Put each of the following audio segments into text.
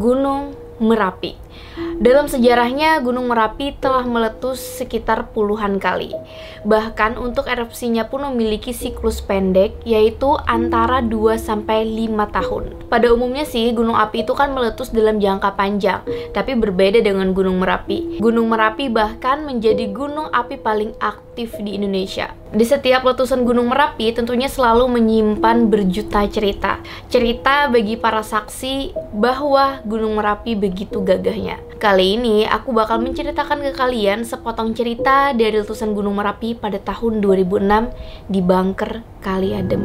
Gunung Merapi. Dalam sejarahnya, Gunung Merapi telah meletus sekitar puluhan kali. Bahkan untuk erupsinya pun memiliki siklus pendek, yaitu antara 2-5 tahun. Pada umumnya sih, gunung api itu kan meletus dalam jangka panjang, tapi berbeda dengan Gunung Merapi. Gunung Merapi bahkan menjadi gunung api paling aktif di Indonesia. Di setiap letusan Gunung Merapi tentunya selalu menyimpan berjuta cerita. Cerita bagi para saksi bahwa Gunung Merapi begitu gagahnya. Kali ini aku bakal menceritakan ke kalian sepotong cerita dari letusan Gunung Merapi pada tahun 2006 di Bunker Kali Adem.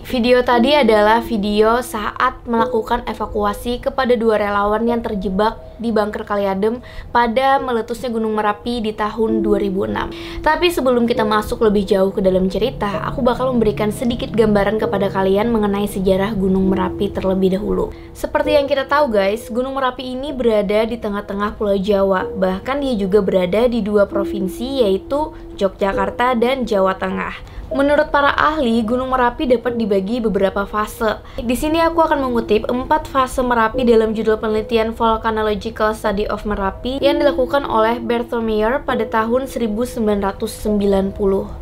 Video tadi adalah video saat melakukan evakuasi kepada 2 relawan yang terjebak di Bunker Kali Adem pada meletusnya Gunung Merapi di tahun 2006. Tapi sebelum kita masuk lebih jauh ke dalam cerita, aku bakal memberikan sedikit gambaran kepada kalian mengenai sejarah Gunung Merapi terlebih dahulu. Seperti yang kita tahu guys, Gunung Merapi ini berada di tengah-tengah Pulau Jawa. Bahkan dia juga berada di 2 provinsi, yaitu Yogyakarta dan Jawa Tengah. Menurut para ahli, Gunung Merapi dapat dibagi beberapa fase. Di sini aku akan mengutip 4 fase Merapi dalam judul penelitian Volcanological Study of Merapi yang dilakukan oleh Berthommeyer pada tahun 1990.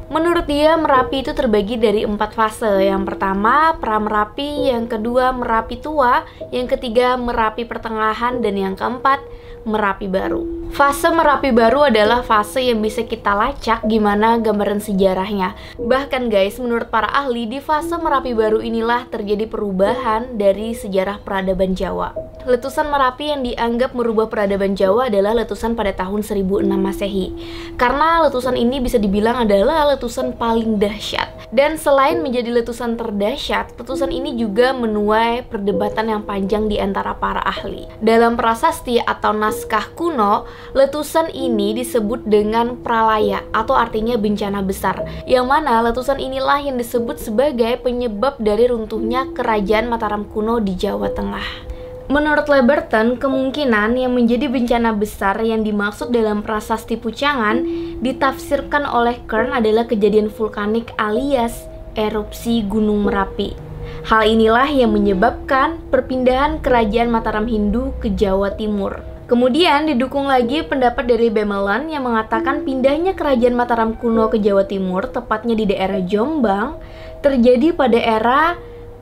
Menurut dia, Merapi itu terbagi dari 4 fase. Yang pertama, pra-Merapi, yang kedua, Merapi tua, yang ketiga, Merapi pertengahan, dan yang keempat, Merapi baru. Fase Merapi baru adalah fase yang bisa kita lacak gimana gambaran sejarahnya. Bahkan guys, menurut para ahli, di fase Merapi baru inilah terjadi perubahan dari sejarah peradaban Jawa. Letusan Merapi yang dianggap merubah peradaban Jawa adalah letusan pada tahun 1006 Masehi. Karena letusan ini bisa dibilang adalah letusan paling dahsyat. Dan selain menjadi letusan terdahsyat, letusan ini juga menuai perdebatan yang panjang di antara para ahli. Dalam prasasti atau naskah kuno, letusan ini disebut dengan pralaya atau artinya bencana besar, yang mana letusan inilah yang disebut sebagai penyebab dari runtuhnya kerajaan Mataram kuno di Jawa Tengah. Menurut Leberton, kemungkinan yang menjadi bencana besar yang dimaksud dalam prasasti Pucangan ditafsirkan oleh Kern adalah kejadian vulkanik alias erupsi Gunung Merapi. Hal inilah yang menyebabkan perpindahan kerajaan Mataram Hindu ke Jawa Timur. Kemudian didukung lagi pendapat dari Bemelan yang mengatakan pindahnya kerajaan Mataram kuno ke Jawa Timur, tepatnya di daerah Jombang, terjadi pada era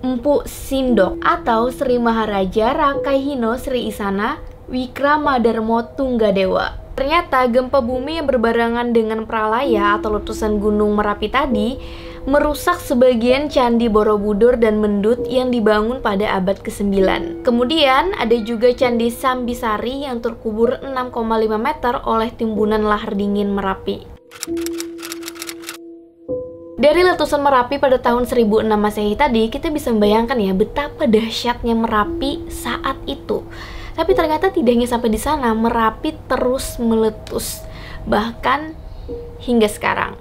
Empu Sindok atau Sri Maharaja Rakaihino Sri Isana Wikramadharma Tunggadewa. Ternyata gempa bumi yang berbarengan dengan pralaya atau letusan Gunung Merapi tadi merusak sebagian Candi Borobudur dan Mendut yang dibangun pada abad ke-9. Kemudian ada juga Candi Sambisari yang terkubur 6,5 meter oleh timbunan lahar dingin Merapi. Dari letusan Merapi pada tahun 1006 Masehi tadi, kita bisa membayangkan ya betapa dahsyatnya Merapi saat itu. Tapi ternyata tidak hanya sampai di sana, Merapi terus meletus, bahkan hingga sekarang.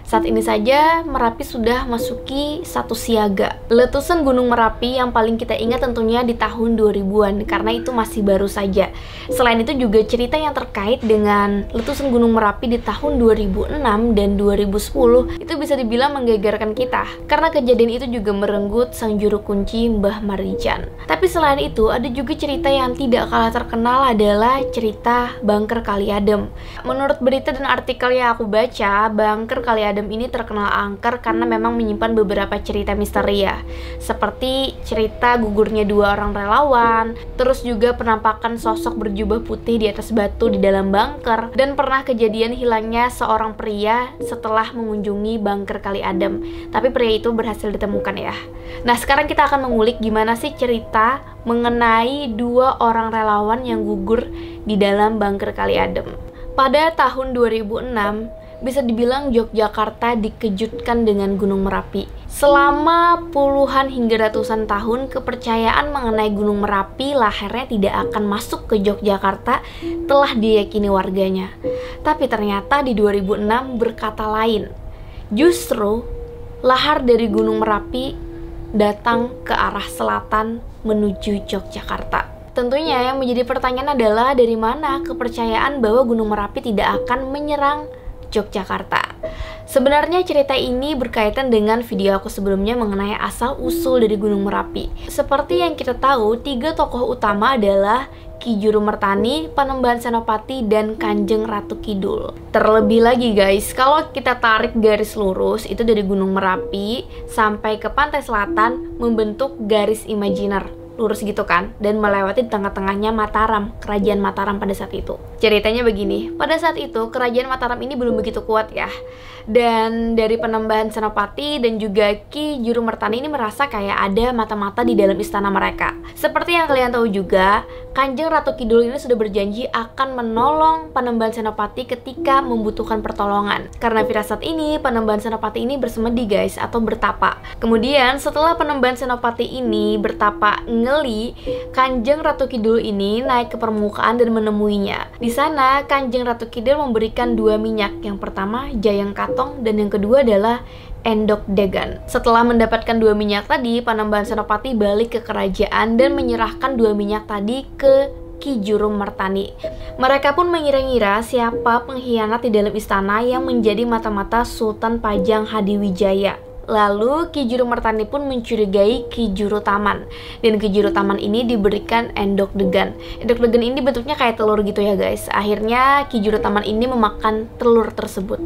Saat ini saja Merapi sudah masuki status siaga. Letusan Gunung Merapi yang paling kita ingat tentunya di tahun 2000-an karena itu masih baru saja. Selain itu juga cerita yang terkait dengan letusan Gunung Merapi di tahun 2006 dan 2010 itu bisa dibilang menggegerkan kita karena kejadian itu juga merenggut sang juru kunci Mbah Marijan. Tapi selain itu ada juga cerita yang tidak kalah terkenal adalah cerita Bunker Kali Adem. Menurut berita dan artikel yang aku baca, Bunker Kali Adem ini terkenal angker karena memang menyimpan beberapa cerita misteri ya, seperti cerita gugurnya 2 orang relawan, terus juga penampakan sosok berjubah putih di atas batu di dalam bunker, dan pernah kejadian hilangnya seorang pria setelah mengunjungi Bunker Kali Adem. Tapi pria itu berhasil ditemukan ya. Nah sekarang kita akan mengulik gimana sih cerita mengenai 2 orang relawan yang gugur di dalam Bunker Kali Adem. Pada tahun 2006, bisa dibilang Yogyakarta dikejutkan dengan Gunung Merapi. Selama puluhan hingga ratusan tahun, kepercayaan mengenai Gunung Merapi lahirnya tidak akan masuk ke Yogyakarta telah diyakini warganya. Tapi ternyata di 2006 berkata lain. Justru lahar dari Gunung Merapi datang ke arah selatan menuju Yogyakarta. Tentunya yang menjadi pertanyaan adalah dari mana kepercayaan bahwa Gunung Merapi tidak akan menyerang Yogyakarta. Sebenarnya cerita ini berkaitan dengan video aku sebelumnya mengenai asal-usul dari Gunung Merapi. Seperti yang kita tahu, 3 tokoh utama adalah Ki Juru Mertani, Panembahan Senopati, dan Kanjeng Ratu Kidul. Terlebih lagi guys, kalau kita tarik garis lurus itu dari Gunung Merapi sampai ke pantai selatan membentuk garis imajiner. Lurus gitu kan, dan melewati di tengah-tengahnya Mataram, kerajaan Mataram pada saat itu. Ceritanya begini, pada saat itu kerajaan Mataram ini belum begitu kuat ya. Dan dari Panembahan Senopati dan juga Ki Juru Mertani ini merasa kayak ada mata-mata di dalam istana mereka. Seperti yang kalian tahu juga, Kanjeng Ratu Kidul ini sudah berjanji akan menolong Panembahan Senopati ketika membutuhkan pertolongan. Karena firasat ini, Panembahan Senopati ini bersemedi guys, atau bertapa. Kemudian setelah Panembahan Senopati ini bertapa ngeli, Kanjeng Ratu Kidul ini naik ke permukaan dan menemuinya. Di sana Kanjeng Ratu Kidul memberikan 2 minyak. Yang pertama Jayeng Katong dan yang kedua adalah Endok Degan. Setelah mendapatkan 2 minyak tadi, Panembahan Senopati balik ke kerajaan dan menyerahkan 2 minyak tadi ke Ki Juru Mertani. Mereka pun mengira-ngira siapa pengkhianat di dalam istana yang menjadi mata-mata Sultan Pajang Hadiwijaya. Lalu Ki Juru Mertani pun mencurigai Ki Juru Taman, dan Ki Juru Taman ini diberikan Endok Degan. Endok Degan ini bentuknya kayak telur gitu ya guys. Akhirnya Ki Juru Taman ini memakan telur tersebut.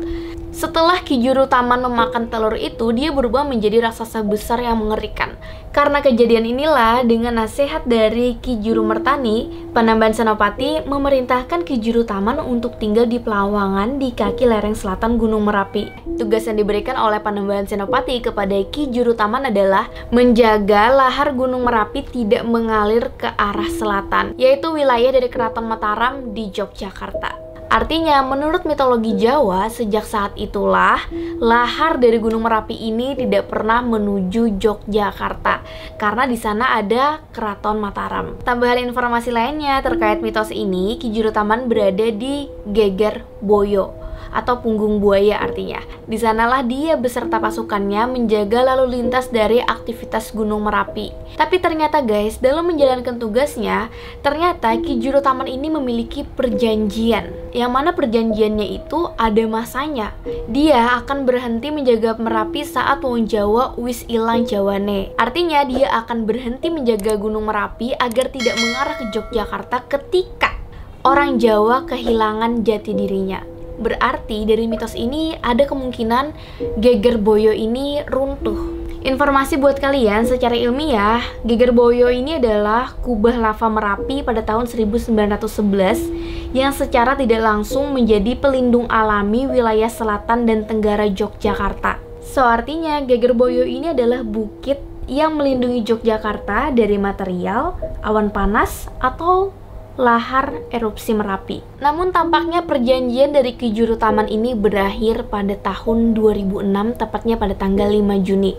Setelah Ki Juru Taman memakan telur itu, dia berubah menjadi raksasa besar yang mengerikan. Karena kejadian inilah, dengan nasihat dari Ki Juru Mertani, Panembahan Senopati memerintahkan Ki Juru Taman untuk tinggal di Pelawangan di kaki lereng selatan Gunung Merapi. Tugas yang diberikan oleh Panembahan Senopati kepada Ki Juru Taman adalah menjaga lahar Gunung Merapi tidak mengalir ke arah selatan, yaitu wilayah dari Keraton Mataram di Yogyakarta. Artinya, menurut mitologi Jawa, sejak saat itulah lahar dari Gunung Merapi ini tidak pernah menuju Yogyakarta karena di sana ada Keraton Mataram. Tambahan informasi lainnya terkait mitos ini, Ki Juru Taman berada di Geger Boyo atau punggung buaya artinya. Di sanalah dia beserta pasukannya menjaga lalu lintas dari aktivitas Gunung Merapi. Tapi ternyata guys, dalam menjalankan tugasnya, ternyata Ki Juru Taman ini memiliki perjanjian. Yang mana perjanjiannya itu ada masanya. Dia akan berhenti menjaga Merapi saat wong Jawa wis ilang jawane. Artinya dia akan berhenti menjaga Gunung Merapi agar tidak mengarah ke Yogyakarta ketika orang Jawa kehilangan jati dirinya. Berarti dari mitos ini ada kemungkinan Geger Boyo ini runtuh. Informasi buat kalian, secara ilmiah, Geger Boyo ini adalah kubah lava Merapi pada tahun 1911 yang secara tidak langsung menjadi pelindung alami wilayah selatan dan tenggara Yogyakarta. So artinya Geger Boyo ini adalah bukit yang melindungi Yogyakarta dari material, awan panas, atau lahar erupsi Merapi. Namun tampaknya perjanjian dari Ki Juru Taman ini berakhir pada tahun 2006, tepatnya pada tanggal 5 Juni.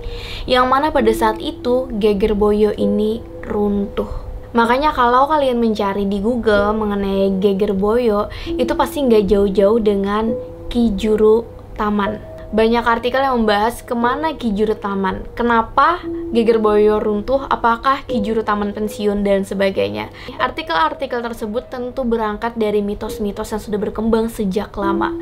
Yang mana pada saat itu Geger Boyo ini runtuh. Makanya kalau kalian mencari di Google mengenai Geger Boyo, itu pasti nggak jauh-jauh dengan Ki Juru Taman. Banyak artikel yang membahas kemana Ki Juru Taman, kenapa Geger Boyo runtuh, apakah Ki Juru Taman pensiun, dan sebagainya. Artikel-artikel tersebut tentu berangkat dari mitos-mitos yang sudah berkembang sejak lama.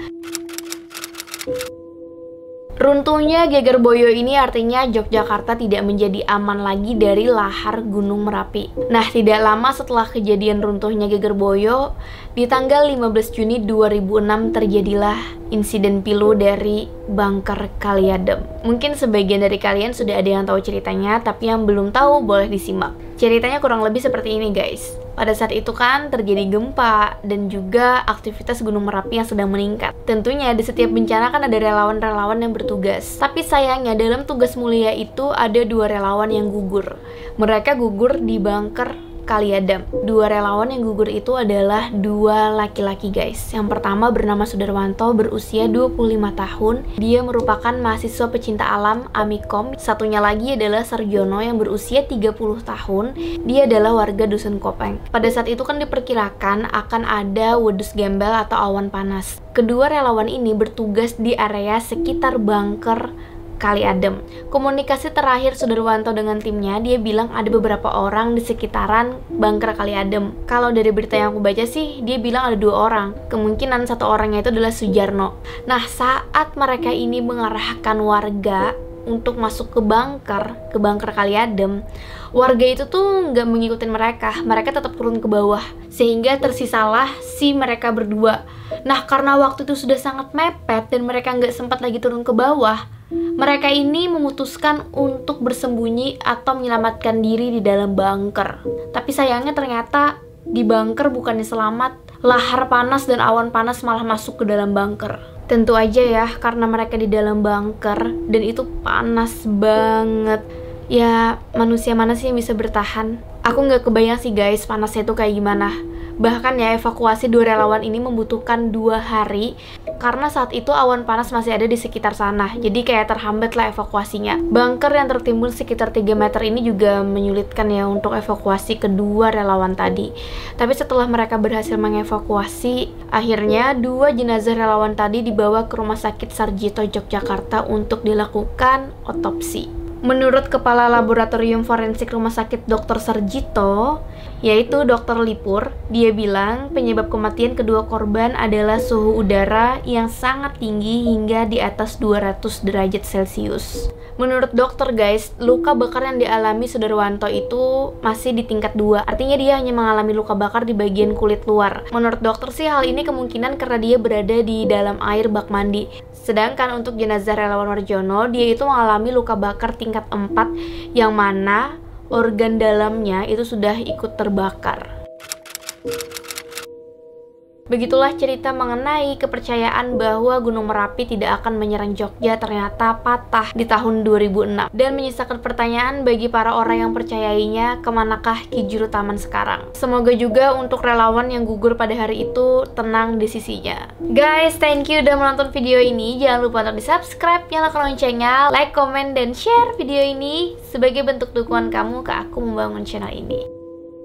Runtuhnya Geger Boyo ini artinya Yogyakarta tidak menjadi aman lagi dari lahar Gunung Merapi. Nah, tidak lama setelah kejadian runtuhnya Geger Boyo, di tanggal 15 Juni 2006 terjadilah insiden pilu dari Bangker Kaliadem. Mungkin sebagian dari kalian sudah ada yang tahu ceritanya, tapi yang belum tahu boleh disimak. Ceritanya kurang lebih seperti ini guys. Pada saat itu kan terjadi gempa dan juga aktivitas Gunung Merapi yang sedang meningkat. Tentunya di setiap bencana kan ada relawan-relawan yang bertugas. Tapi sayangnya dalam tugas mulia itu ada 2 relawan yang gugur. Mereka gugur di Bangker Kali Adem. Dua relawan yang gugur itu adalah dua laki-laki guys. Yang pertama bernama Sudarwanto, berusia 25 tahun. Dia merupakan mahasiswa pecinta alam Amikom. Satunya lagi adalah Sarjono yang berusia 30 tahun. Dia adalah warga Dusun Kopeng. Pada saat itu kan diperkirakan akan ada wedus gembel atau awan panas. Kedua relawan ini bertugas di area sekitar bunker Kali Adem. Komunikasi terakhir Sudarwanto dengan timnya, dia bilang ada beberapa orang di sekitaran bunker Kali Adem. Kalau dari berita yang aku baca sih, dia bilang ada 2 orang. Kemungkinan satu orangnya itu adalah Sujarno. Nah, saat mereka ini mengarahkan warga untuk masuk ke bunker Kali Adem, warga itu tuh nggak mengikutin mereka tetap turun ke bawah, sehingga tersisalah si mereka berdua. Nah, karena waktu itu sudah sangat mepet dan mereka nggak sempat lagi turun ke bawah, mereka ini memutuskan untuk bersembunyi atau menyelamatkan diri di dalam bunker. Tapi sayangnya ternyata di bunker bukannya selamat, lahar panas dan awan panas malah masuk ke dalam bunker. Tentu aja ya, karena mereka di dalam bunker dan itu panas banget. Ya, manusia mana sih yang bisa bertahan? Aku nggak kebayang sih guys, panasnya itu kayak gimana. Bahkan ya, evakuasi 2 relawan ini membutuhkan 2 hari karena saat itu awan panas masih ada di sekitar sana. Jadi kayak terhambat lah evakuasinya. Bunker yang tertimbun sekitar 3 meter ini juga menyulitkan ya untuk evakuasi kedua relawan tadi. Tapi setelah mereka berhasil mengevakuasi, akhirnya 2 jenazah relawan tadi dibawa ke Rumah Sakit Sarjito Yogyakarta untuk dilakukan otopsi. Menurut Kepala Laboratorium Forensik Rumah Sakit Dr. Sarjito, yaitu Dr. Lipur, dia bilang penyebab kematian kedua korban adalah suhu udara yang sangat tinggi hingga di atas 200 derajat Celcius. Menurut dokter guys, luka bakar yang dialami Sudarwanto itu masih di tingkat 2. Artinya dia hanya mengalami luka bakar di bagian kulit luar. Menurut dokter sih hal ini kemungkinan karena dia berada di dalam air bak mandi. Sedangkan untuk jenazah relawan Warjono, dia itu mengalami luka bakar tingkat 4 yang mana organ dalamnya itu sudah ikut terbakar. Begitulah cerita mengenai kepercayaan bahwa Gunung Merapi tidak akan menyerang Jogja ternyata patah di tahun 2006 dan menyisakan pertanyaan bagi para orang yang percayainya, kemanakah Ki Juru Taman sekarang. Semoga juga untuk relawan yang gugur pada hari itu tenang di sisinya. Guys, thank you udah menonton video ini. Jangan lupa untuk di subscribe, nyalakan loncengnya, like, komen, dan share video ini sebagai bentuk dukungan kamu ke aku membangun channel ini.